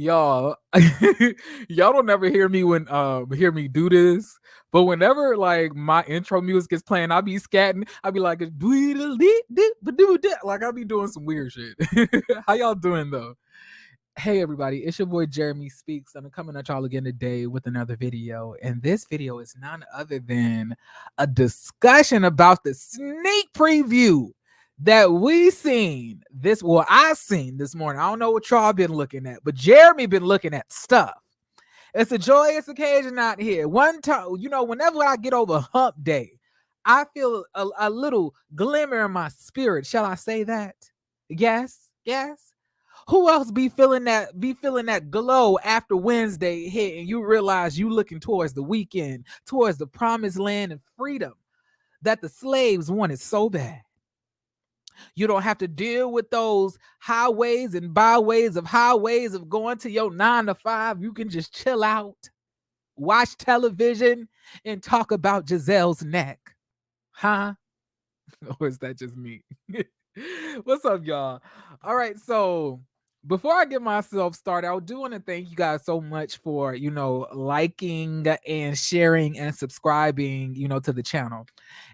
Y'all, y'all don't ever hear me do this, but whenever like my intro music is playing, I'll be scatting. I'll be like, like I'll be doing some weird shit. How y'all doing though? Hey everybody, it's your boy Jeremy Speaks. I'm coming at y'all again today with another video, and this video is none other than a discussion about the sneak preview that we seen this. Well, I seen this morning. I don't know what y'all been looking at, but Jeremy been looking at stuff. It's a joyous occasion out here. One time, whenever I get over Hump Day, I feel a little glimmer in my spirit. Shall I say that? Yes, yes. Who else be feeling that glow after Wednesday hit and you realize you looking towards the weekend, towards the promised land and freedom that the slaves wanted so bad? You don't have to deal with those highways and byways of highways of going to your 9 to 5. You can just chill out, watch television, and talk about Gizelle's neck. Huh? Or is that just me? What's up, y'all? All right, so before I get myself started, I do want to thank you guys so much for, liking and sharing and subscribing, to the channel.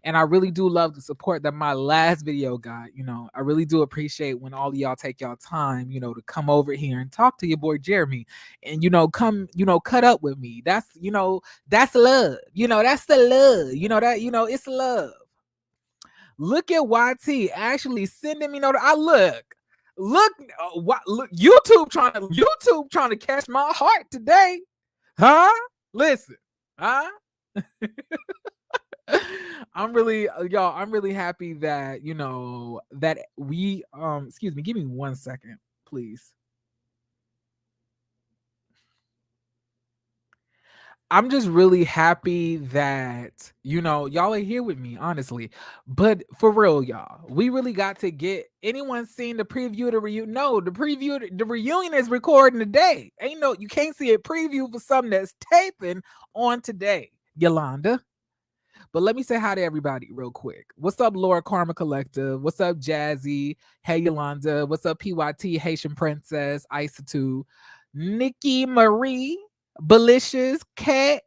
And I really do love the support that my last video got. I really do appreciate when all of y'all take y'all time, to come over here and talk to your boy Jeremy and, come, cut up with me. That's, that's love. That's the love. It's love. Look at YT actually sending me look, YouTube trying to catch my heart today, huh? Listen, huh? I'm really happy that that we excuse me, give me 1 second, please. I'm just really happy that, y'all are here with me, honestly. But for real, y'all, we really got to get anyone seen the preview of the reunion? No, the reunion is recording today. You can't see a preview for something that's taping on today, Yolanda. But let me say hi to everybody real quick. What's up, Laura Karma Collective? What's up, Jazzy? Hey, Yolanda. What's up, PYT, Haitian Princess, Isatu, Nikki Marie, Belicious Cat,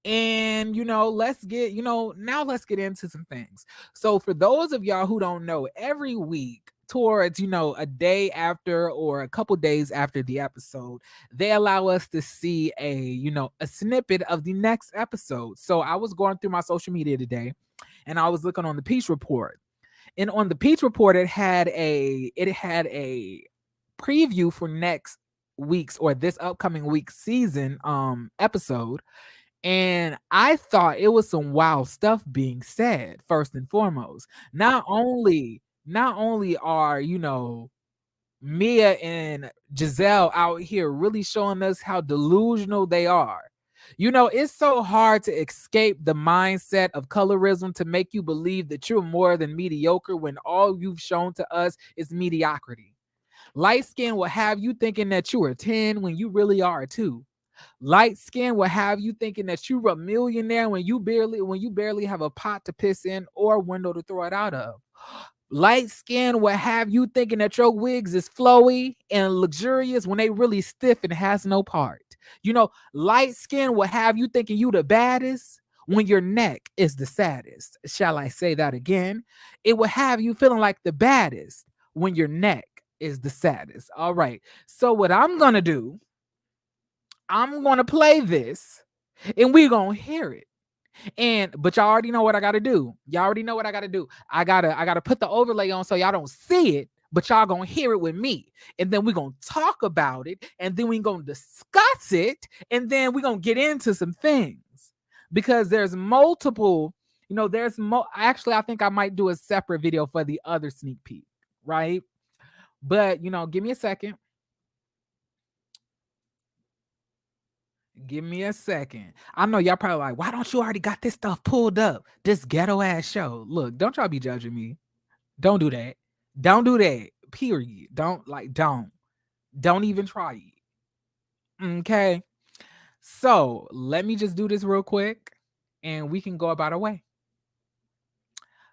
and let's get into some things. So for those of y'all who don't know, every week towards a day after or a couple days after the episode, they allow us to see a snippet of the next episode. So I was going through my social media today and I was looking on the Peach Report, and on the Peach Report it had a preview for next week's or this upcoming week's season episode. And I thought it was some wild stuff being said. First and foremost, not only are Mia and Gizelle out here really showing us how delusional they are. It's so hard to escape the mindset of colorism to make you believe that you're more than mediocre when all you've shown to us is mediocrity. Light skin will have you thinking that you are 10 when you really are a 2. Light skin will have you thinking that you're a millionaire when you barely have a pot to piss in or a window to throw it out of. Light skin will have you thinking that your wigs is flowy and luxurious when they really stiff and has no part. Light skin will have you thinking you the baddest when your neck is the saddest. Shall I say that again? It will have you feeling like the baddest when your neck is the saddest. All right. So what I'm going to do, I'm going to play this and we're going to hear it. But y'all already know what I got to do. I got to put the overlay on so y'all don't see it, but y'all going to hear it with me. And then we're going to talk about it, and then we're going to discuss it, and then we're going to get into some things. Because there's multiple, actually I think I might do a separate video for the other sneak peek, right? But, give me a second. Give me a second. I know y'all probably like, why don't you already got this stuff pulled up? This ghetto ass show. Look, don't y'all be judging me. Don't do that. Don't do that. Period. Don't even try it. Okay. So let me just do this real quick and we can go about our way.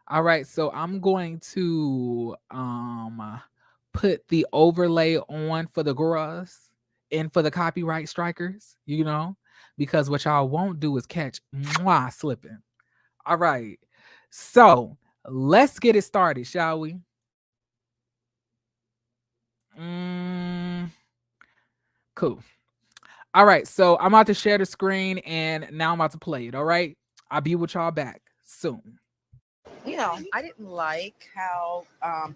All right. So I'm going to put the overlay on for the girls. And for the copyright strikers, because what y'all won't do is catch moi slipping. All right. So let's get it started, shall we? Cool. All right. So I'm about to share the screen and now I'm about to play it. All right. I'll be with y'all back soon. I didn't like how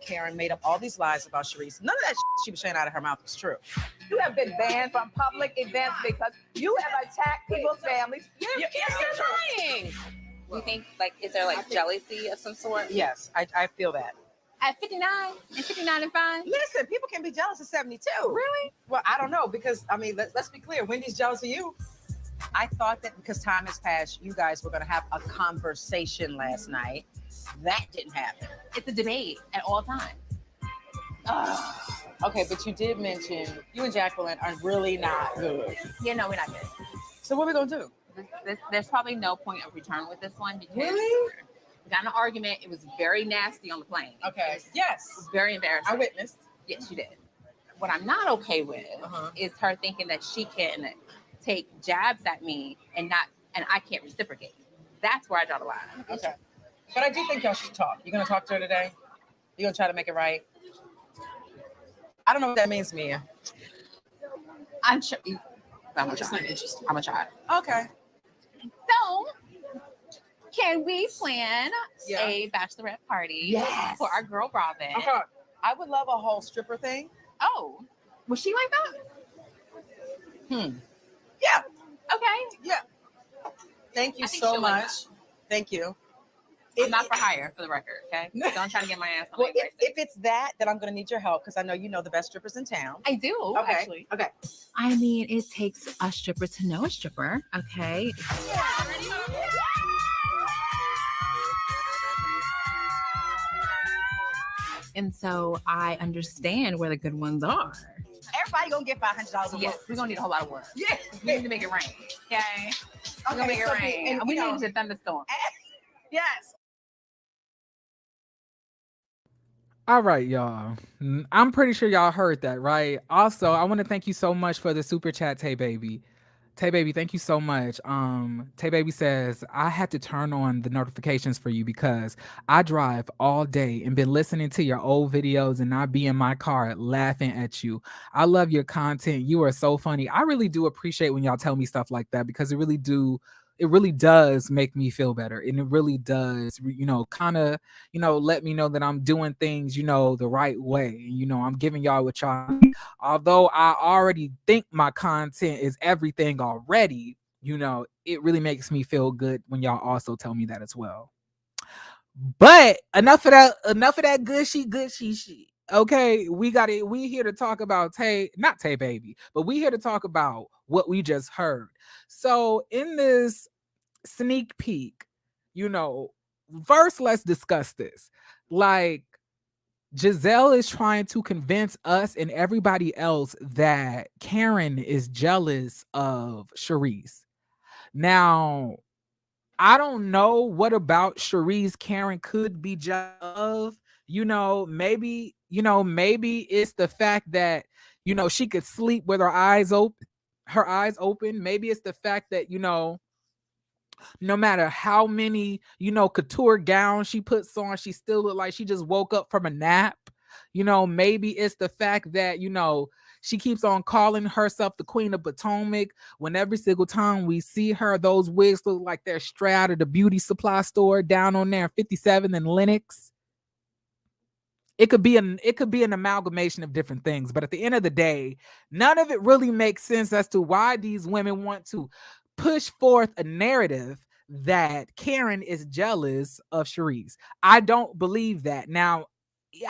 Karen made up all these lies about Sharice. None of that she was saying out of her mouth was true. You have been banned from public events because you have attacked people's families. You're lying. Do you think, is there jealousy of some sort? Yes, I feel that. At 59 and 59 and fine? Listen, people can be jealous at 72. Really? Well, I don't know because, let's be clear. Wendy's jealous of you. I thought that because time has passed, you guys were going to have a conversation last night. That didn't happen. It's a debate at all times. Okay, but you did mention you and Jacqueline are really not good. Yeah, no, we're not good. So what are we going to do? There's probably no point of return with this one because Really? we got in an argument. It was very nasty on the plane. Okay. It Yes. was very embarrassing. I witnessed. Yes, you did. What I'm not okay with is her thinking that she can take jabs at me and I can't reciprocate. That's where I draw the line. Okay. But I do think y'all should talk. You gonna talk to her today? You gonna try to make it right? I don't know what that means, Mia. I'm sure. I'm gonna try. Okay. So, can we plan a bachelorette party for our girl Robin? Okay. I would love a whole stripper thing. Oh, was she like that? Yeah. Okay. Yeah. Thank you I think so she'll like much. Thank you. I'm not for hire, for the record. Okay. Don't try to get my ass on. Well, if it's that, then I'm gonna need your help because I know you know the best strippers in town. I do. Okay. Actually. Okay. I mean, it takes a stripper to know a stripper. Okay. And so I understand where the good ones are. Everybody gonna get $500 a Yes, week. we're gonna need a whole lot of work. Yeah. We need to make it rain. Okay. We're gonna make it so rain. and, We you know- need a thunderstorm. Yes. All right, y'all. I'm pretty sure y'all heard that, right? Also, I want to thank you so much for the super chat, Tay Baby. Tay Baby, thank you so much. Tay Baby says, I had to turn on the notifications for you because I drive all day and been listening to your old videos and I be in my car laughing at you. I love your content. You are so funny. I really do appreciate when y'all tell me stuff like that because it really does make me feel better. And it really does, kind of, let me know that I'm doing things, the right way. And, I'm giving y'all what y'all need. Although I already think my content is everything already, it really makes me feel good when y'all also tell me that as well. But enough of that gushy shit. Okay, we here to talk about not Tay Baby, but we here to talk about what we just heard. So in this sneak peek, first let's discuss this. Gizelle is trying to convince us and everybody else that Karen is jealous of Sharice. Now, I don't know what about Sharice Karen could be jealous of. Maybe it's the fact that, she could sleep with her eyes open. Maybe it's the fact that, no matter how many, couture gowns she puts on, she still look like she just woke up from a nap. Maybe it's the fact that, she keeps on calling herself the Queen of Potomac when every single time we see her, those wigs look like they're straight out of the beauty supply store down on there, 57 and Lenox. It could be an amalgamation of different things, but at the end of the day, none of it really makes sense as to why these women want to push forth a narrative that Karen is jealous of Sharice. I don't believe that. Now,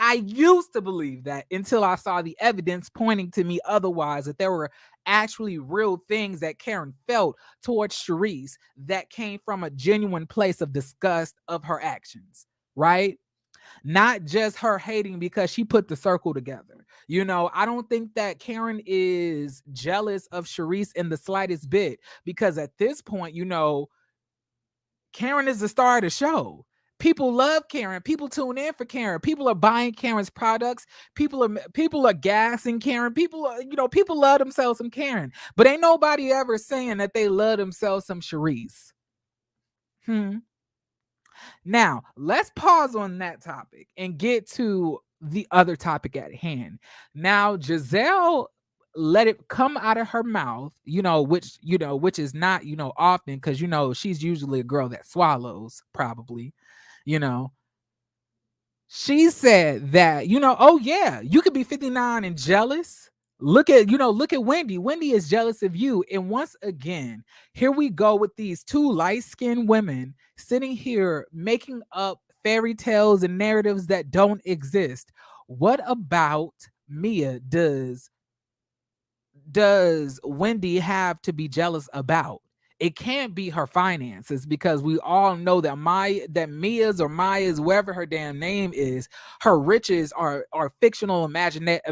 I used to believe that until I saw the evidence pointing to me otherwise, that there were actually real things that Karen felt towards Sharice that came from a genuine place of disgust of her actions, right? Not just her hating because she put the circle together. I don't think that Karen is jealous of Sharice in the slightest bit because at this point, Karen is the star of the show. People love Karen. People tune in for Karen. People are buying Karen's products. People are gassing Karen. People are, people love themselves some Karen. But ain't nobody ever saying that they love themselves some Sharice. Now, let's pause on that topic and get to the other topic at hand. Now, Gizelle let it come out of her mouth, which is not, often, because she's usually a girl that swallows, probably, you know. She said that, oh yeah, you could be 59 and jealous. Look at Wendy. Wendy is jealous of you. And once again, here we go with these two light-skinned women sitting here making up fairy tales and narratives that don't exist. What about Mia does Wendy have to be jealous about? It can't be her finances, because we all know that Mia's or Maya's, wherever her damn name is, her riches are fictional imagination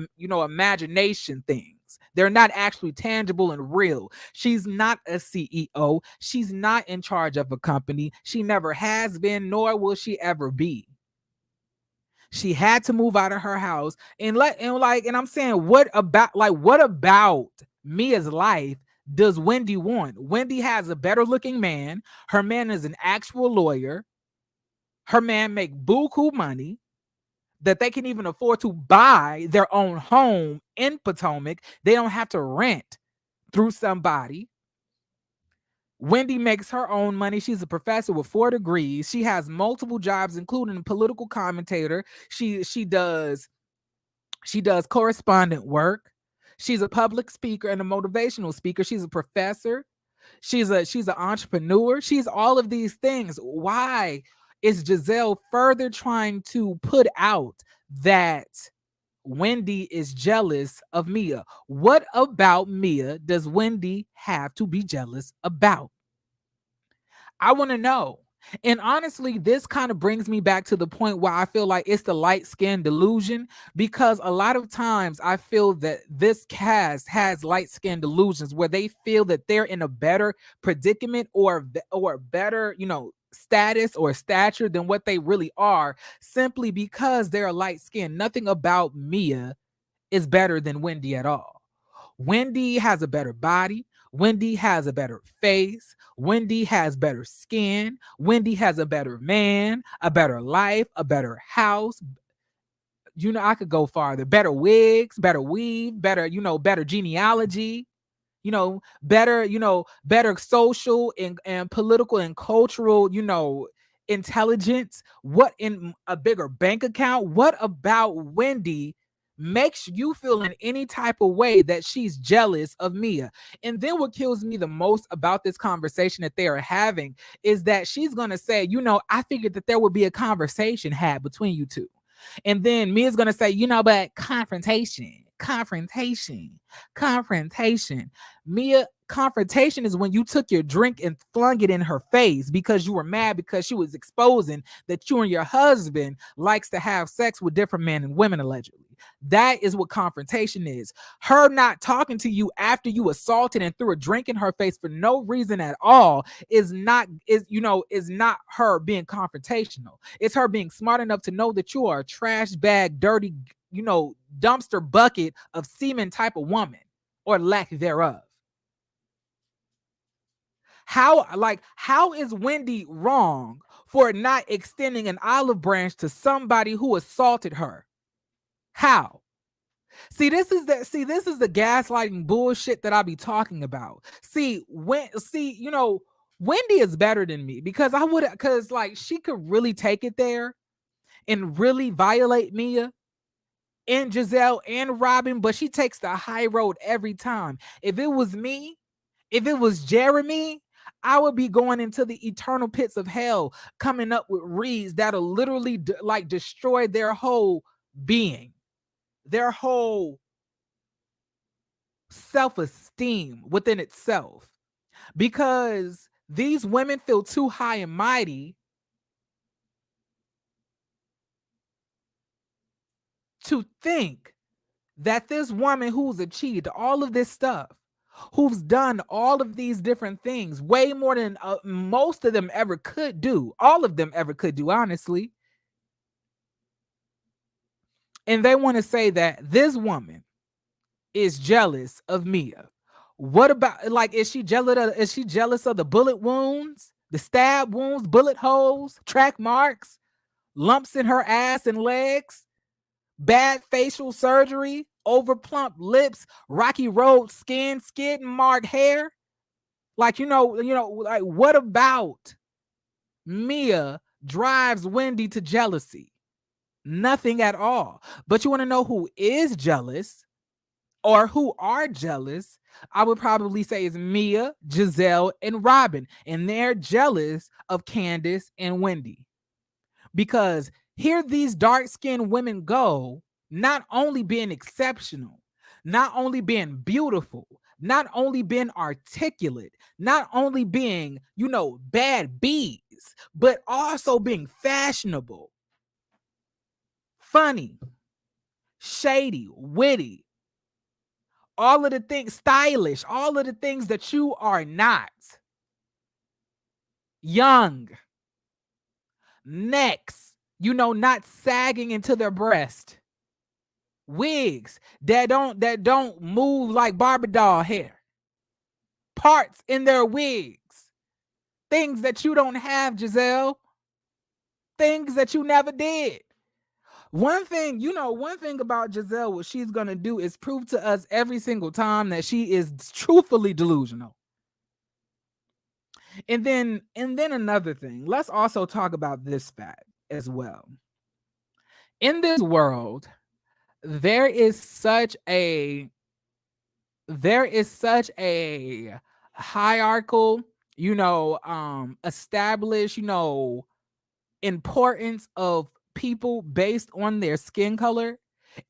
things. They're not actually tangible and real. She's not a CEO. She's not in charge of a company. She never has been, nor will she ever be. She had to move out of her house, and I'm saying, what about Mia's life does Wendy want? Wendy has a better looking man. Her man is an actual lawyer. Her man make buku money that they can even afford to buy their own home in Potomac. They don't have to rent through somebody. Wendy makes her own money. She's a professor with 4 degrees. She has multiple jobs, including a political commentator. She does correspondent work. She's a public speaker and a motivational speaker. She's a professor. She's an entrepreneur. She's all of these things. Why is Gizelle further trying to put out that Wendy is jealous of Mia? What about Mia does Wendy have to be jealous about? I want to know. And honestly, this kind of brings me back to the point where I feel like it's the light skin delusion, because a lot of times I feel that this cast has light skin delusions where they feel that they're in a better predicament or better, status or stature than what they really are, simply because they're light skinned. Nothing about Mia is better than Wendy at all. Wendy has a better body. Wendy has a better face. Wendy has better skin. Wendy has a better man, a better life, a better house. I could go farther. Better wigs, better weave, better, better genealogy, better social and political and cultural, intelligence. What in a bigger bank account? What about Wendy makes you feel in any type of way that she's jealous of Mia? And then what kills me the most about this conversation that they are having is that she's going to say, I figured that there would be a conversation had between you two. And then Mia's going to say, but confrontation. Mia, confrontation is when you took your drink and flung it in her face because you were mad because she was exposing that you and your husband likes to have sex with different men and women, allegedly. That is what confrontation is. Her not talking to you after you assaulted and threw a drink in her face for no reason at all is not her being confrontational. It's her being smart enough to know that you are a trash bag, dirty, dumpster bucket of semen type of woman, or lack thereof. How is Wendy wrong for not extending an olive branch to somebody who assaulted her? How? See, this is the gaslighting bullshit that I be talking about. Wendy is better than me, because she could really take it there and really violate Mia and Gizelle and Robin, but she takes the high road every time. If it was me, if it was Jeremy, I would be going into the eternal pits of hell, coming up with reads that'll literally destroy their whole being, their whole self-esteem within itself, because these women feel too high and mighty to think that this woman who's achieved all of this stuff, who's done all of these different things, way more than most of them ever could do, all of them ever could do, honestly. And they want to say that this woman is jealous of Mia. What about, like, is she jealous of the bullet wounds, the stab wounds, bullet holes, track marks, lumps in her ass and legs, bad facial surgery, over plump lips, rocky road skin, skid mark hair? Like, like, what about Mia drives Wendy to jealousy? Nothing at all. But you want to know who is jealous or who are jealous? I would probably say is Mia, Gizelle, and Robin. And they're jealous of Candace and Wendy. Because here these dark-skinned women go, not only being exceptional, not only being beautiful, not only being articulate, not only being, bad bees, but also being fashionable, funny, shady, witty, all of the things, stylish, all of the things that you are not. Young, necks, not sagging into their breast, wigs that don't move like Barbie doll hair, parts in their wigs, things that you don't have, Gizelle, things that you never did. One thing about Gizelle, what she's gonna do is prove to us every single time that she is truthfully delusional. And then another thing, let's also talk about this fact as well. In this world, there is such a hierarchical, established, importance of people based on their skin color,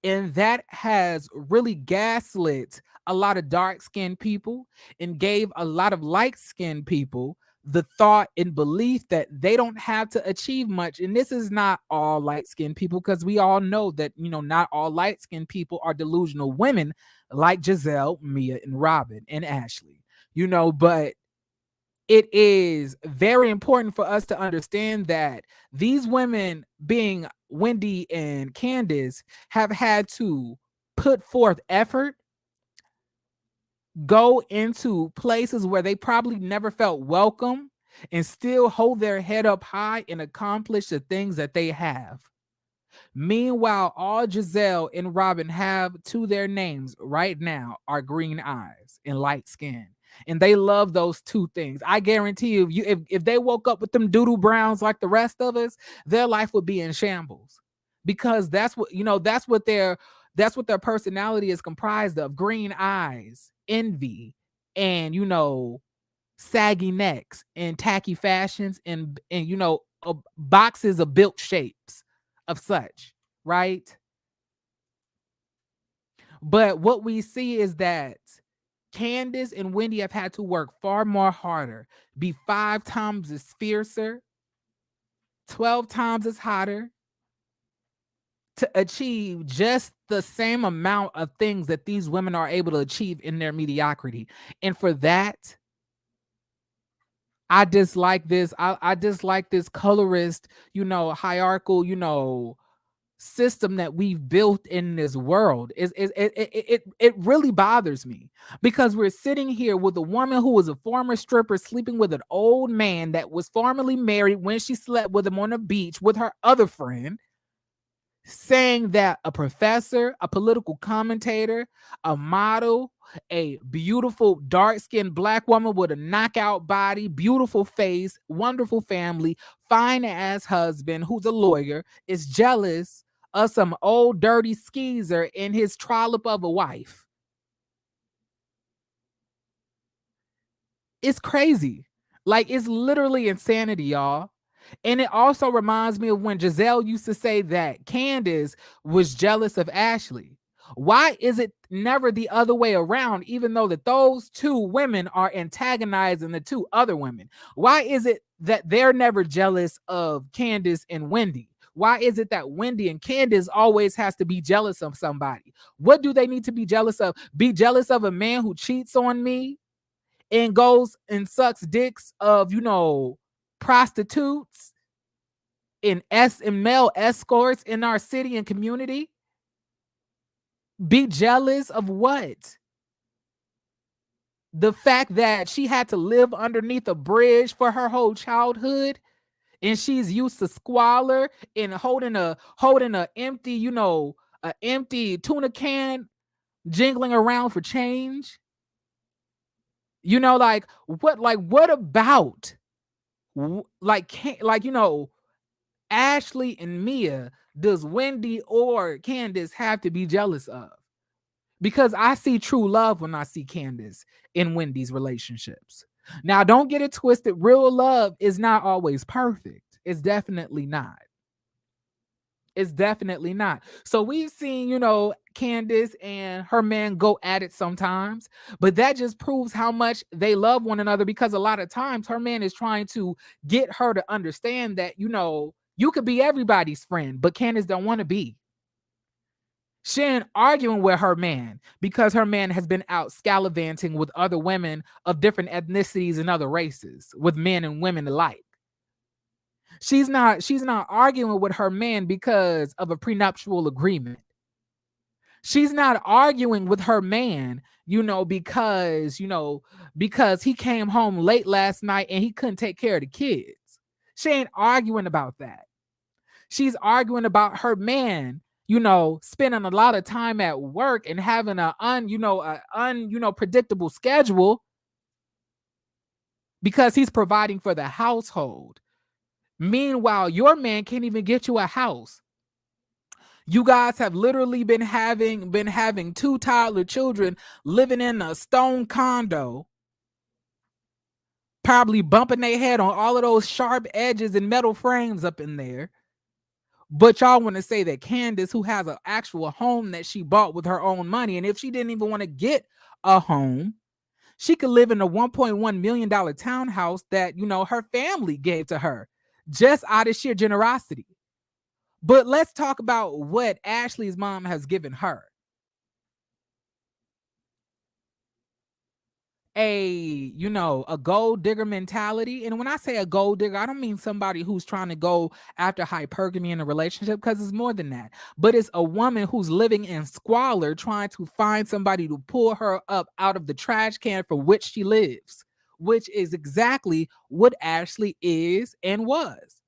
and that has really gaslit a lot of dark-skinned people and gave a lot of light-skinned people the thought and belief that they don't have to achieve much. And this is not all light-skinned people, because we all know that, not all light-skinned people are delusional women like Gizelle, Mia, and Robin, and Ashley, but it is very important for us to understand that these women, being Wendy and Candace, have had to put forth effort, go into places where they probably never felt welcome, and still hold their head up high and accomplish the things that they have. Meanwhile, all Gizelle and Robin have to their names right now are green eyes and light skin. And they love those two things. I guarantee you, if they woke up with them doodle browns like the rest of us, their life would be in shambles, because that's what their personality is comprised of: green eyes, envy, and saggy necks and tacky fashions, and boxes of built shapes of such, right? But what we see is that Candace and Wendy have had to work far more harder, be 5 times as fiercer, 12 times as hotter, to achieve just the same amount of things that these women are able to achieve in their mediocrity. And for that, I dislike this. I dislike this colorist, hierarchical, system that we've built in this world. It really bothers me, because we're sitting here with a woman who was a former stripper sleeping with an old man that was formerly married when she slept with him on a beach with her other friend, saying that a professor, a political commentator, a model, a beautiful dark-skinned Black woman with a knockout body, beautiful face, wonderful family, fine-ass husband who's a lawyer, is jealous of some old dirty skeezer and his trollop of a wife. It's crazy. Like, it's literally insanity, y'all. And it also reminds me of when Gizelle used to say that Candace was jealous of Ashley. Why is it never the other way around, even though that those two women are antagonizing the two other women? Why is it that they're never jealous of Candace and Wendy? Why is it that Wendy and Candace always has to be jealous of somebody? What do they need to be jealous of? Be jealous of a man who cheats on me and goes and sucks dicks of, prostitutes and male escorts in our city and community? Be jealous of what? The fact that she had to live underneath a bridge for her whole childhood, and she's used to squalor and holding a empty, a empty tuna can jingling around for change. What about Ashley and Mia does Wendy or Candace have to be jealous of? Because I see true love when I see Candace in Wendy's relationships. Now, don't get it twisted. Real love is not always perfect. It's definitely not. It's definitely not. So we've seen, Candace and her man go at it sometimes, but that just proves how much they love one another, because a lot of times her man is trying to get her to understand that, you could be everybody's friend, but Candace don't want to be. She ain't arguing with her man because her man has been out scallivanting with other women of different ethnicities and other races, with men and women alike. She's not arguing with her man because of a prenuptial agreement. She's not arguing with her man, because he came home late last night and he couldn't take care of the kids. She ain't arguing about that. She's arguing about her man, spending a lot of time at work and having a predictable schedule because he's providing for the household. Meanwhile, your man can't even get you a house. You guys have literally been having 2 toddler children living in a stone condo, probably bumping their head on all of those sharp edges and metal frames up in there. But y'all want to say that Candace, who has an actual home that she bought with her own money, and if she didn't even want to get a home, she could live in a $1.1 million townhouse that, her family gave to her just out of sheer generosity. But let's talk about what Ashley's mom has given her. A gold digger mentality. And when I say a gold digger, I don't mean somebody who's trying to go after hypergamy in a relationship, because it's more than that. But it's a woman who's living in squalor, trying to find somebody to pull her up out of the trash can for which she lives, which is exactly what Ashley is and was.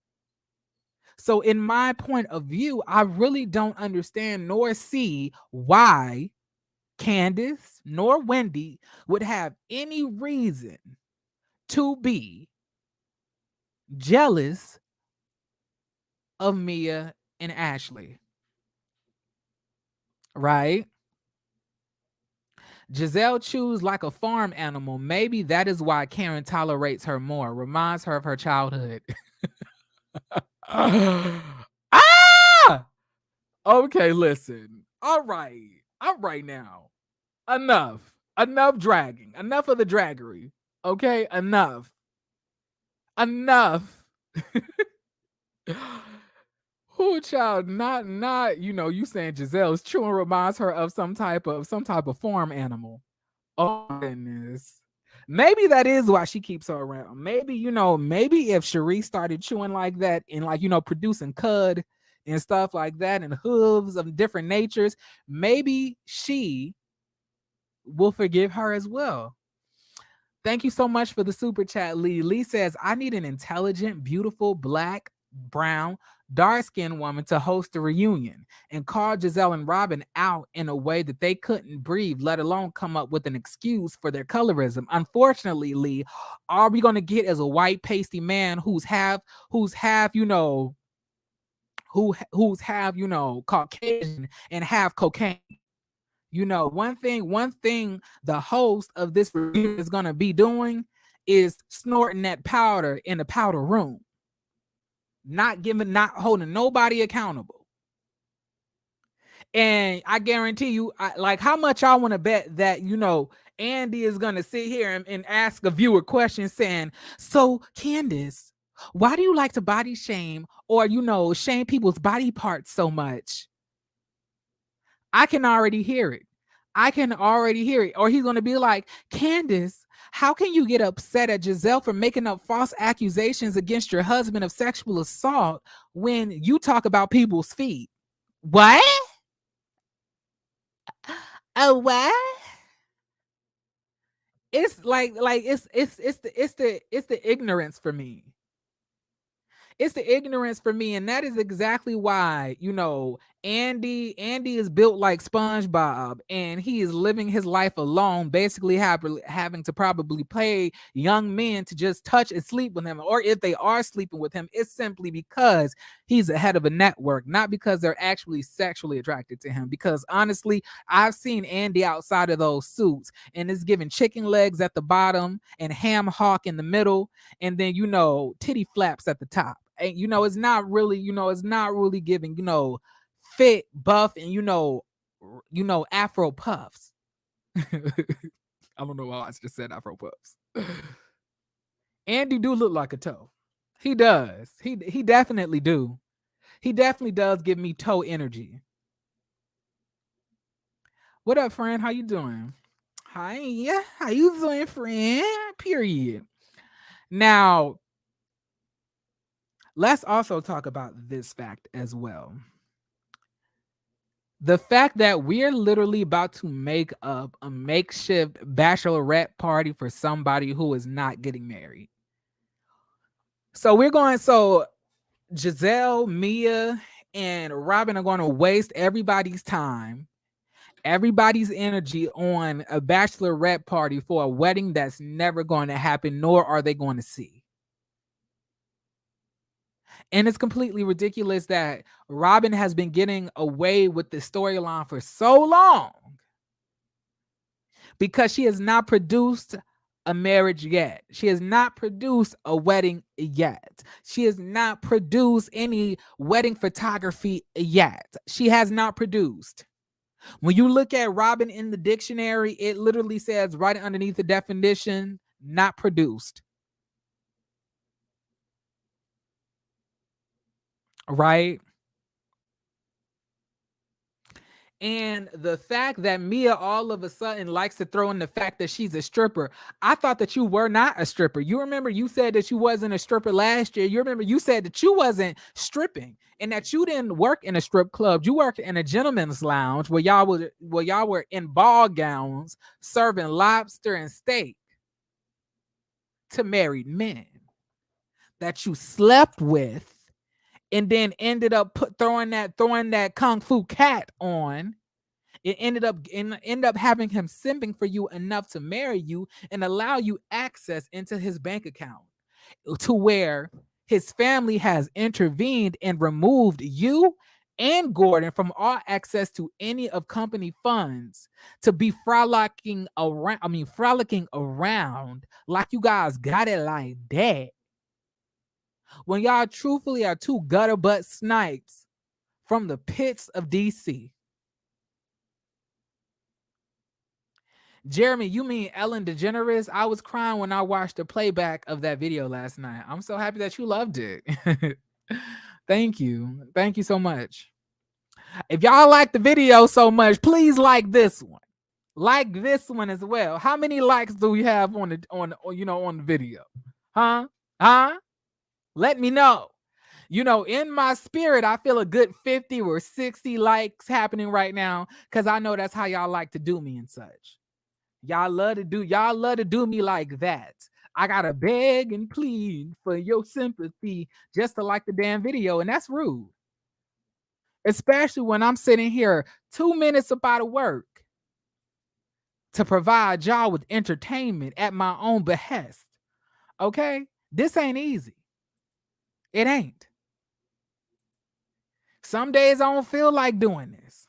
So in my point of view, I really don't understand nor see why Candace nor Wendy would have any reason to be jealous of Mia and Ashley. Right? Gizelle chews like a farm animal. Maybe that is why Karen tolerates her more. Reminds her of her childhood. Okay, listen. All right now. Enough dragging. Enough of the draggery. Okay, enough. Who child? Not. You saying Giselle's chewing reminds her of some type of farm animal. Oh goodness. Maybe that is why she keeps her around. Maybe if Cherie started chewing like that and producing cud and stuff like that and hooves of different natures, maybe she will forgive her as well. Thank you so much for the super chat, Lee. Lee says, I need an intelligent, beautiful, black, brown, dark-skinned woman to host a reunion and call Gizelle and Robin out in a way that they couldn't breathe, let alone come up with an excuse for their colorism. Unfortunately, Lee, all we're going to get is a white pasty man who's half Caucasian and half cocaine. One thing the host of this review is going to be doing is snorting that powder in the powder room. Not holding nobody accountable. And I guarantee you, how much I want to bet that, Andy is going to sit here and ask a viewer question saying, so Candace, Why do you like to body shame or, shame people's body parts so much? I can already hear it. I can already hear it. Or he's going to be like, Candace, how can you get upset at Gizelle for making up false accusations against your husband of sexual assault when you talk about people's feet? What? Oh, what? It's like it's the ignorance for me. It's the ignorance for me, and that is exactly why Andy is built like SpongeBob, and he is living his life alone, basically having to probably pay young men to just touch and sleep with him, or if they are sleeping with him, it's simply because he's the head of a network, not because they're actually sexually attracted to him. Because honestly, I've seen Andy outside of those suits, and it's giving chicken legs at the bottom and ham hock in the middle, and then titty flaps at the top. And it's not really giving fit, buff, and Afro puffs. I don't know why I just said Afro puffs. Andy do look like a toe. He does. He definitely do. He definitely does give me toe energy. What up, friend? How you doing? Hi. How you doing, friend? Period. Now, let's also talk about this fact as well. The fact that we're literally about to make up a makeshift bachelorette party for somebody who is not getting married. So Gizelle, Mia, and Robin are going to waste everybody's time, everybody's energy on a bachelorette party for a wedding that's never going to happen, nor are they going to see. And it's completely ridiculous that Robin has been getting away with the storyline for so long because she has not produced a marriage yet. She has not produced a wedding yet. She has not produced any wedding photography yet. She has not produced. When you look at Robin in the dictionary, it literally says right underneath the definition, not produced. Right? And the fact that Mia all of a sudden likes to throw in the fact that she's a stripper. I thought that you were not a stripper. You remember you said that you wasn't a stripper last year. You remember you said that you wasn't stripping and that you didn't work in a strip club. You worked in a gentleman's lounge where y'all were in ball gowns serving lobster and steak to married men that you slept with and then ended up throwing that kung fu cat on. It ended up having him simping for you enough to marry you and allow you access into his bank account, to where his family has intervened and removed you and Gordon from all access to any of company funds to be frolicking around like you guys got it like that, when y'all truthfully are two gutter butt snipes from the pits of DC. Jeremy, you mean Ellen DeGeneres? I was crying when I watched the playback of that video last night. I'm so happy that you loved it. Thank you. Thank you so much. If y'all like the video so much, please like this one. Like this one as well. How many likes do we have on the video? Huh? Let me know. In my spirit, I feel a good 50 or 60 likes happening right now because I know that's how y'all like to do me and such. Y'all love to do me like that. I gotta beg and plead for your sympathy just to like the damn video, and that's rude. Especially when I'm sitting here 2 minutes up out of work to provide y'all with entertainment at my own behest. Okay? This ain't easy. It ain't. Some days I don't feel like doing this.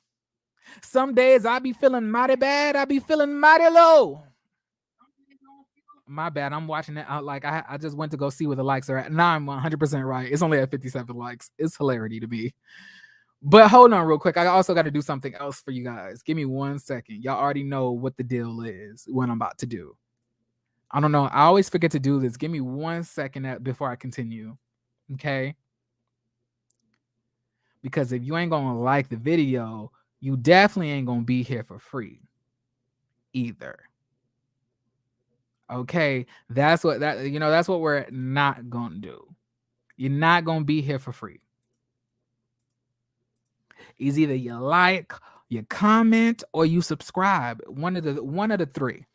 Some days I be feeling mighty bad. I be feeling mighty low. My bad. I'm watching it out. Like I just went to go see where the likes are at. Now I'm 100% right. It's only at 57 likes. It's hilarity to me. But hold on real quick. I also got to do something else for you guys. Give me 1 second. Y'all already know what the deal is, what I'm about to do. I don't know. I always forget to do this. Give me 1 second before I continue. Okay. Because if you ain't gonna like the video, you definitely ain't gonna be here for free either. Okay. That's what that's what we're not gonna do. You're not gonna be here for free. It's either you like, you comment, or you subscribe. One of the three.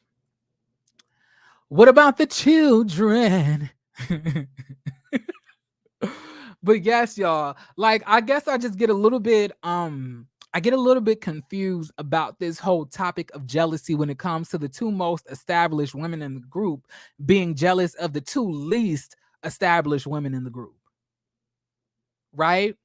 What about the children? But yes, y'all, like I guess I just get a little bit confused about this whole topic of jealousy when it comes to the two most established women in the group being jealous of the two least established women in the group. Right?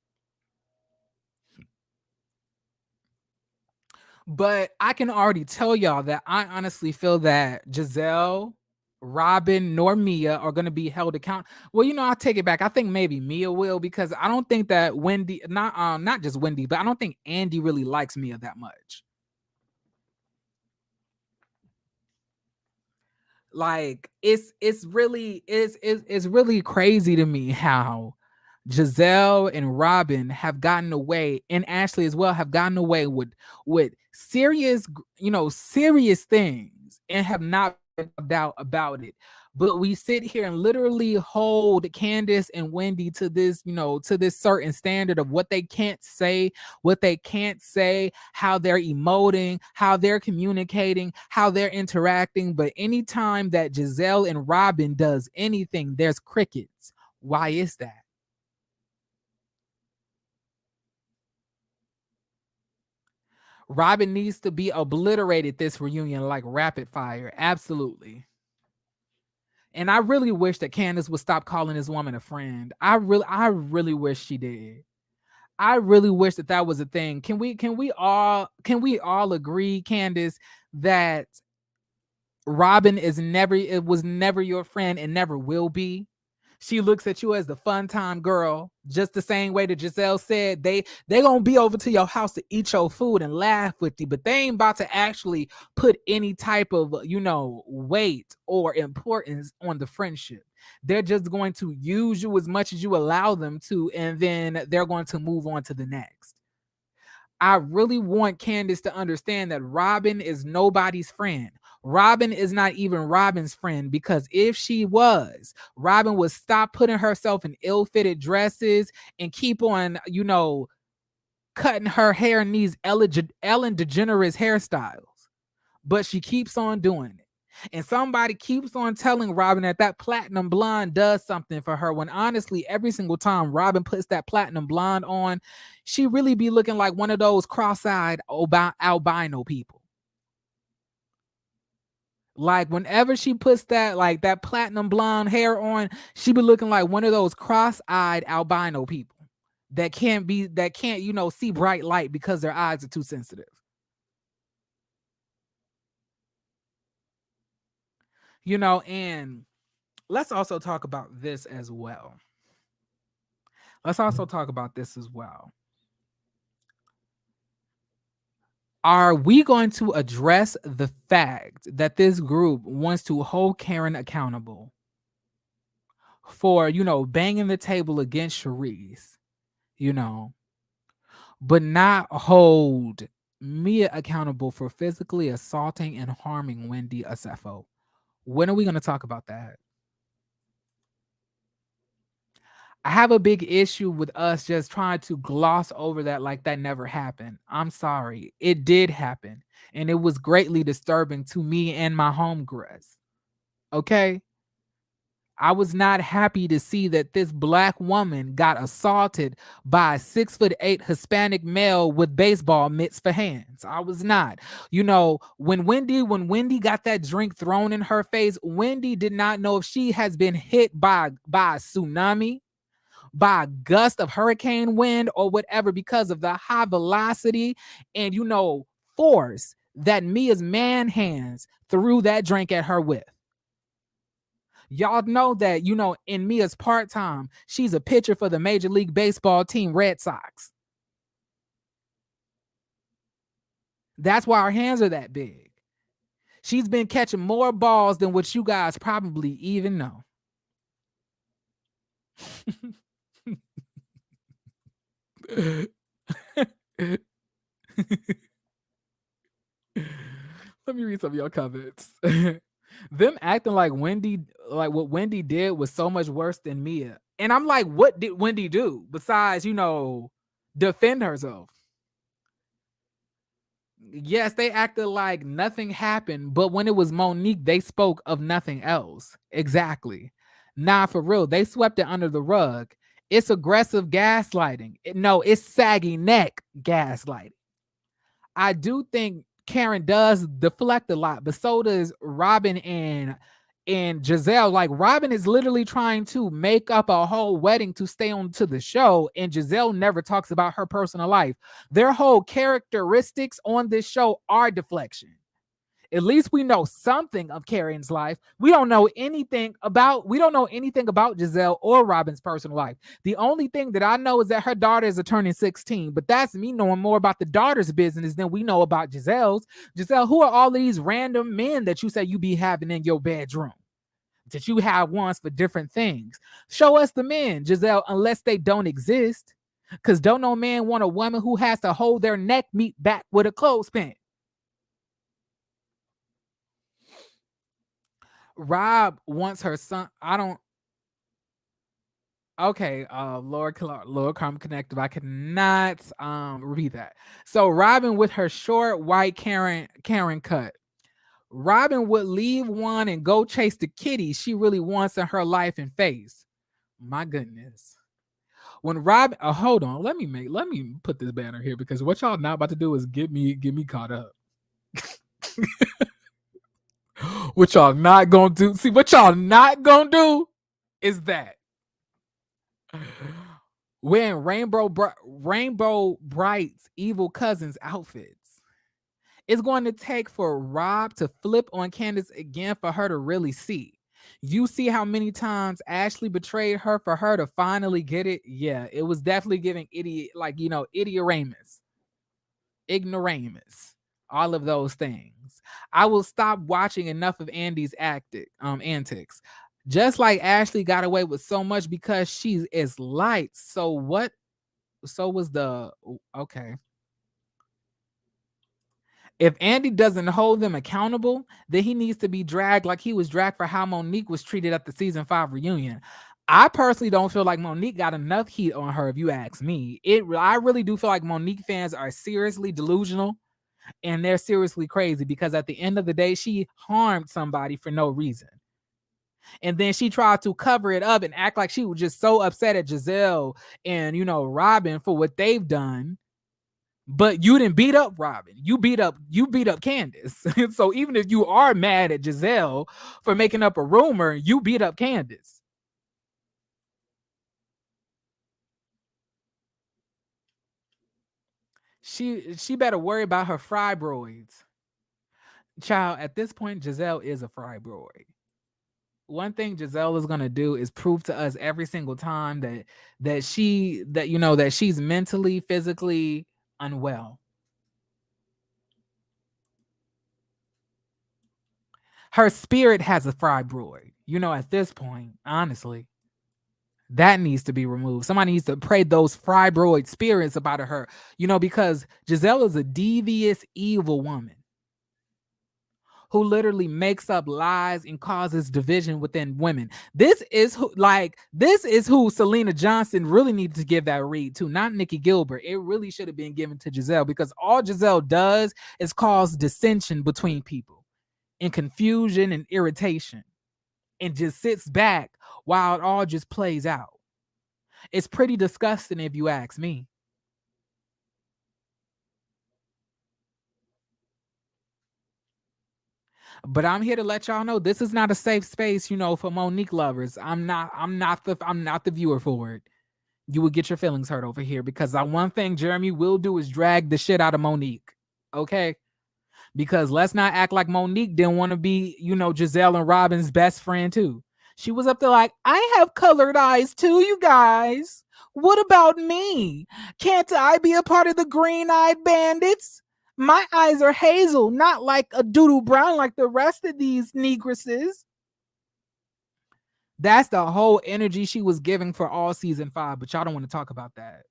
But I can already tell y'all that I honestly feel that Gizelle, Robin, nor Mia are going to be held accountable. Well, I'll take it back. I think maybe Mia will, because I don't think that Wendy, not just Wendy, but I don't think Andy really likes Mia that much. Like it's really crazy to me how Gizelle and Robin have gotten away, and Ashley as well, have gotten away with serious, serious things and have not been doubt about it. But we sit here and literally hold Candace and Wendy to this, to this certain standard of what they can't say, how they're emoting, how they're communicating, how they're interacting. But anytime that Gizelle and Robin does anything, there's crickets. Why is that? Robin needs to be obliterated this reunion like rapid fire. Absolutely. And I really wish that Candace would stop calling this woman a friend. I really wish she did. I really wish that was a thing. Can we all agree, Candace, that Robin was never your friend and never will be? She looks at you as the fun time girl, just the same way that Gizelle said they gonna be over to your house to eat your food and laugh with you, but they ain't about to actually put any type of weight or importance on the friendship. They're just going to use you as much as you allow them to, and then they're going to move on to the next. I really want Candace to understand that Robin is nobody's friend. Robin is not even Robin's friend, because if she was, Robin would stop putting herself in ill-fitted dresses and keep on, cutting her hair in these Ellen DeGeneres hairstyles. But she keeps on doing it. And somebody keeps on telling Robin that platinum blonde does something for her, when honestly, every single time Robin puts that platinum blonde on, she really be looking like one of those cross-eyed albino people. Like whenever she puts that platinum blonde hair on, she be looking like one of those cross-eyed albino people that can't see bright light because their eyes are too sensitive. And let's also talk about this as well. Are we going to address the fact that this group wants to hold Karen accountable for, banging the table against Charisse, but not hold Mia accountable for physically assaulting and harming Wendy Asefo? When are we going to talk about that? I have a big issue with us just trying to gloss over that like that never happened. I'm sorry. It did happen. And it was greatly disturbing to me and my homegirls. Okay? I was not happy to see that this Black woman got assaulted by a 6'8" Hispanic male with baseball mitts for hands. I was not. When Wendy got that drink thrown in her face, Wendy did not know if she has been hit by a tsunami, by a gust of hurricane wind, or whatever, because of the high velocity and force that Mia's man hands threw that drink at her with. Y'all know that, in Mia's part-time, she's a pitcher for the Major League Baseball team Red Sox. That's why her hands are that big. She's been catching more balls than what you guys probably even know. Let me read some of your comments. Them acting like Wendy, like what Wendy did was so much worse than Mia. And I'm like, what did Wendy do besides, defend herself? Yes, they acted like nothing happened, but when it was Monique, they spoke of nothing else. Exactly. Nah, for real, they swept it under the rug. It's aggressive gaslighting. No, it's saggy neck gaslighting. I do think Karen does deflect a lot, but so does Robin and Gizelle. Like, Robin is literally trying to make up a whole wedding to stay on to the show, and Gizelle never talks about her personal life. Their whole characteristics on this show are deflection. At least we know something of Karen's life. We don't know anything about Gizelle or Robin's personal life. The only thing that I know is that her daughter is turning 16, but that's me knowing more about the daughter's business than we know about Giselle's. Gizelle, who are all these random men that you say you be having in your bedroom? That you have ones for different things. Show us the men, Gizelle, unless they don't exist. Because don't no man want a woman who has to hold their neck meat back with a clothespin. Rob wants her son. Okay, Lord Karma Connective. I cannot read that. So Robin with her short white Karen cut. Robin would leave one and go chase the kitty she really wants in her life and face. My goodness. When Robin, hold on, let me put this banner here because what y'all not about to do is get me caught up. What y'all not gonna do? See, what y'all not gonna do is that wearing Rainbow Bright's evil cousin's outfits. It's going to take for Rob to flip on Candace again for her to really see. You see how many times Ashley betrayed her for her to finally get it? Yeah, it was definitely giving idiot, idioramus, ignoramus, all of those things. I will stop watching enough of Andy's antics. Just like Ashley got away with so much because she is light. So what? So was the okay. If Andy doesn't hold them accountable, then he needs to be dragged like he was dragged for how Monique was treated at the season 5 reunion. I personally don't feel like Monique got enough heat on her, if you ask me. I really do feel like Monique fans are seriously delusional and they're seriously crazy because at the end of the day, she harmed somebody for no reason. And then she tried to cover it up and act like she was just so upset at Gizelle and, Robin for what they've done. But you didn't beat up Robin. You beat up Candace. So even if you are mad at Gizelle for making up a rumor, you beat up Candace. She better worry about her fibroids. Child, at this point, Gizelle is a fibroid. One thing Gizelle is gonna do is prove to us every single time that she's mentally, physically unwell. Her spirit has a fibroid. At this point, honestly, that needs to be removed. Somebody needs to pray those fibroid spirits up out of her, because Gizelle is a devious, evil woman who literally makes up lies and causes division within women. This is who Selena Johnson really needed to give that read to, not Nikki Gilbert. It really should have been given to Gizelle because all Gizelle does is cause dissension between people and confusion and irritation and just sits back while it all just plays out. It's pretty disgusting if you ask me. But I'm here to let y'all know this is not a safe space, for Monique lovers. I'm not the viewer for it. You will get your feelings hurt over here because one thing Jeremy will do is drag the shit out of Monique. Okay? Because let's not act like Monique didn't want to be, Gizelle and Robin's best friend too. She was up there like, I have colored eyes too, you guys. What about me? Can't I be a part of the green-eyed bandits? My eyes are hazel, not like a doodle brown like the rest of these negresses. That's the whole energy she was giving for all season 5, but y'all don't want to talk about that.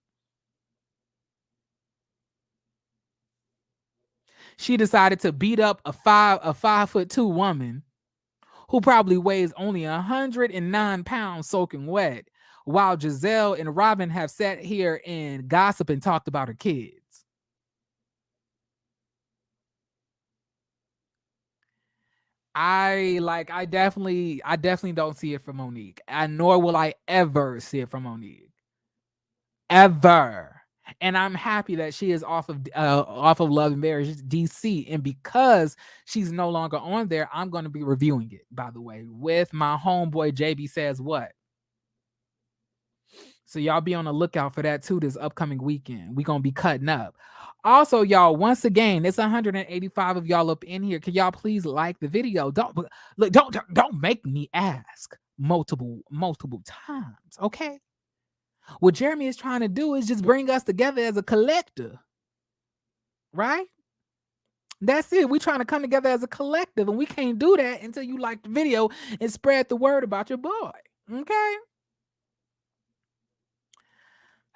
She decided to beat up a 5'2" woman who probably weighs only 109 pounds soaking wet, while Gizelle and Robin have sat here and gossip and talked about her kids. I definitely don't see it from Monique, and nor will I ever see it from Monique. Ever. And I'm happy that she is off of Love and Marriage DC, and because she's no longer on there, I'm going to be reviewing it, by the way, with my homeboy JB Says What. So y'all be on the lookout for that too this upcoming weekend. We gonna be cutting up. Also, y'all, once again, it's 185 of y'all up in here. Can y'all please like the video? Don't look, don't make me ask multiple times, okay? What Jeremy is trying to do is just bring us together as a collective, right? That's it. We trying to come together as a collective, and we can't do that until you like the video and spread the word about your boy, okay?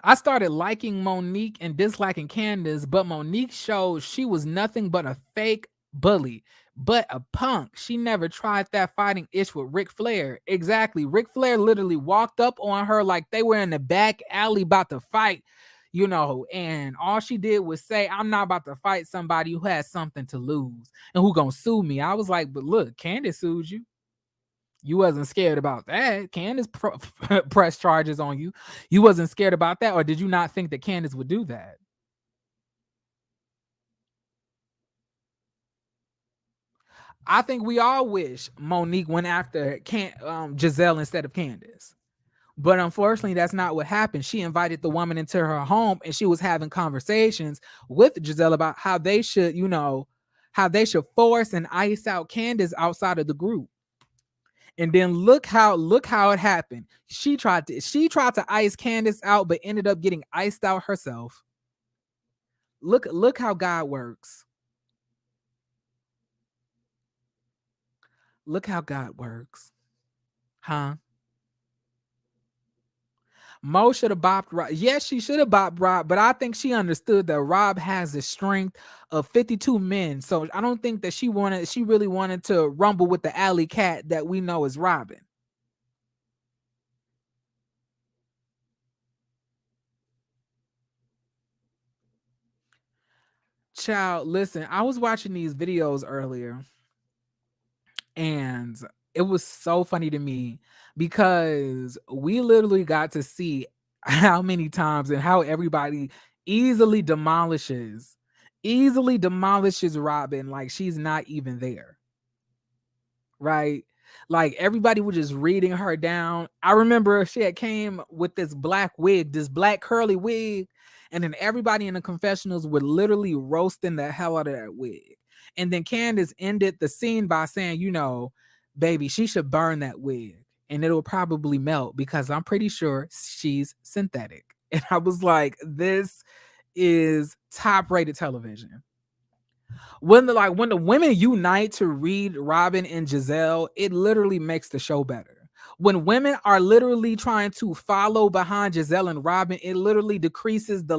I started liking Monique and disliking Candace, but Monique showed she was nothing but a fake bully, but a punk. She never tried that fighting ish with Ric Flair. Exactly. Ric Flair literally walked up on her like they were in the back alley about to fight, and all she did was say, I'm not about to fight somebody who has something to lose and who gonna sue me. I was like, but look, Candace sued you. You wasn't scared about that. Candace pressed charges on you. You wasn't scared about that, or did you not think that Candace would do that? I think we all wish Monique went after Gizelle instead of Candace. But unfortunately, that's not what happened. She invited the woman into her home, and she was having conversations with Gizelle about how they should, force and ice out Candace outside of the group. And then look how it happened. She tried to ice Candace out, but ended up getting iced out herself. Look how God works. Look how God works. Huh? Mo should have bopped Rob. Yes, she should have bopped Rob, but I think she understood that Rob has the strength of 52 men. So I don't think that she really wanted to rumble with the alley cat that we know as Robin. Child, listen, I was watching these videos earlier, and it was so funny to me because we literally got to see how many times and how everybody easily demolishes Robin like she's not even there. Right? Like everybody was just reading her down. I remember she had came with this black curly wig, and then everybody in the confessionals were literally roasting the hell out of that wig. And then Candace ended the scene by saying, baby, she should burn that wig and it'll probably melt because I'm pretty sure she's synthetic. And I was like, this is top rated television. When the women unite to read Robin and Gizelle, it literally makes the show better. When women are literally trying to follow behind Gizelle and Robin, it literally decreases the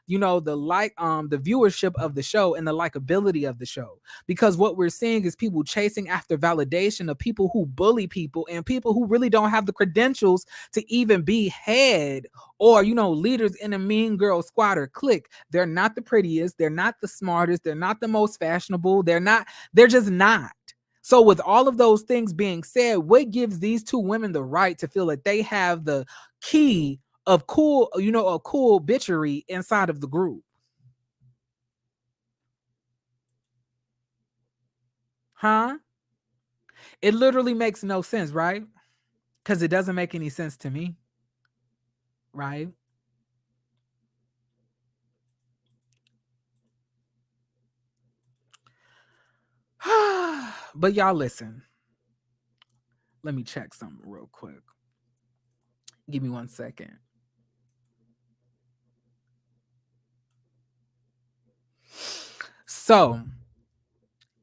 viewership of the show and the likability of the show. Because what we're seeing is people chasing after validation of people who bully people and people who really don't have the credentials to even be head or leaders in a mean girl squad or clique. They're not the prettiest, they're not the smartest, they're not the most fashionable, they're just not. So with all of those things being said, what gives these two women the right to feel that they have the key of cool bitchery inside of the group? Huh? It literally makes no sense, right? Because it doesn't make any sense to me, right? But y'all listen. Let me check something real quick. Give me 1 second. So